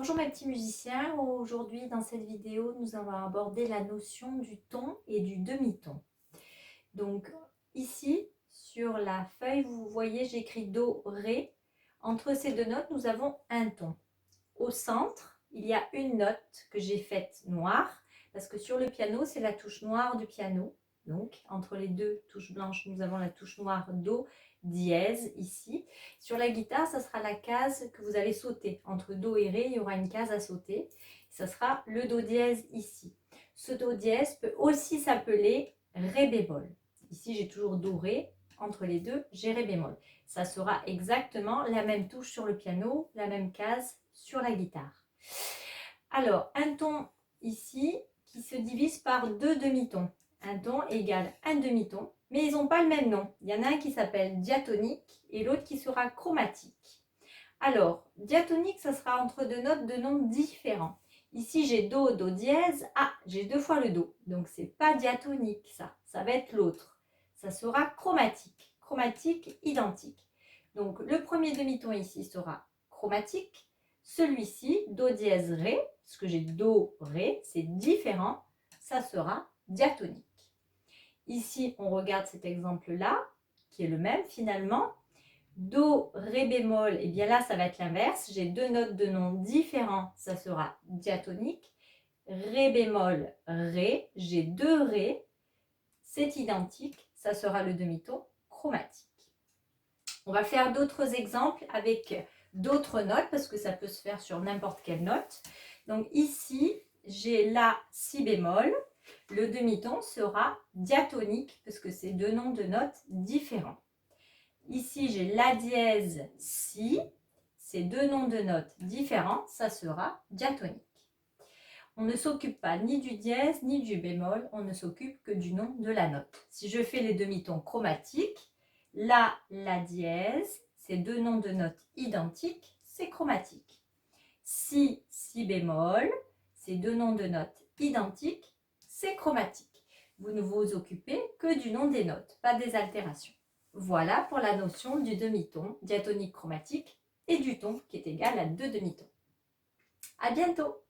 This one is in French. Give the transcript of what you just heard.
Bonjour mes petits musiciens, aujourd'hui dans cette vidéo nous allons aborder la notion du ton et du demi-ton. Donc ici sur la feuille vous voyez j'écris Do, Ré. Entre ces deux notes nous avons un ton. Au centre il y a une note que j'ai faite noire parce que sur le piano c'est la touche noire du piano. Donc entre les deux touches blanches nous avons la touche noire Do dièse ici. Sur la guitare ça sera la case que vous allez sauter. Entre Do et Ré il y aura une case à sauter. Ça sera le Do dièse ici. Ce Do dièse peut aussi s'appeler Ré bémol. Ici j'ai toujours Do Ré. Entre les deux j'ai Ré bémol. Ça sera exactement la même touche sur le piano, la même case sur la guitare. Alors un ton ici qui se divise par deux demi-tons. Un ton égale un demi-ton, mais ils n'ont pas le même nom. Il y en a un qui s'appelle diatonique et l'autre qui sera chromatique. Alors, diatonique, ça sera entre deux notes de noms différents. Ici, j'ai Do, Do dièse. Ah, j'ai deux fois le Do. Donc, c'est pas diatonique, ça. Ça va être l'autre. Ça sera chromatique. Chromatique, identique. Donc, le premier demi-ton ici sera chromatique. Celui-ci, Do dièse Ré, parce que j'ai Do, Ré, c'est différent. Ça sera diatonique. Ici, on regarde cet exemple-là, qui est le même finalement. Do, Ré bémol, et bien là, ça va être l'inverse. J'ai deux notes de nom différents, ça sera diatonique. Ré bémol, Ré, j'ai deux Ré, c'est identique, ça sera le demi-ton chromatique. On va faire d'autres exemples avec d'autres notes, parce que ça peut se faire sur n'importe quelle note. Donc ici, j'ai La, Si bémol. Le demi-ton sera diatonique, parce que c'est deux noms de notes différents. Ici, j'ai La dièse, Si. C'est deux noms de notes différents, ça sera diatonique. On ne s'occupe pas ni du dièse ni du bémol, on ne s'occupe que du nom de la note. Si je fais les demi-tons chromatiques, La dièse, c'est deux noms de notes identiques, c'est chromatique. Si, Si bémol, c'est deux noms de notes identiques, c'est chromatique. Vous ne vous occupez que du nom des notes, pas des altérations. Voilà pour la notion du demi-ton diatonique chromatique et du ton qui est égal à deux demi-tons. À bientôt!